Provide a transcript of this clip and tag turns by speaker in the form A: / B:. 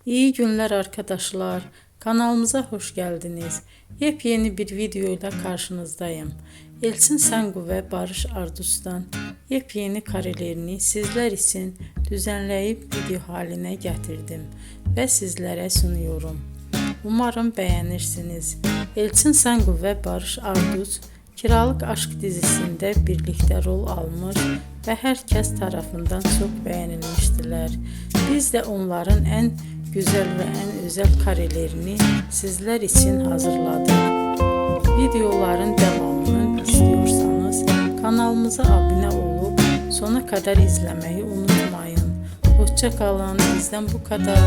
A: İyi günler arkadaşlar. Kanalımıza hoş geldiniz. Yepyeni bir video ile karşınızdayım. Elçin Sangu ve Barış Ardus'tan yepyeni karelerini sizler için düzenleyip video haline getirdim ve sizlere sunuyorum. Umarım beğenirsiniz. Elçin Sangu ve Barış Ardus Kiralık Aşk dizisinde birlikte rol almış ve herkes tarafından çok beğenilmiştiler. Biz de onların en güzel ve en özel karelerini sizler için hazırladık. Videoların devamını istiyorsanız kanalımıza abone olup sona kadar izlemeyi unutmayın. Hoşça kalın. Bizden bu kadar.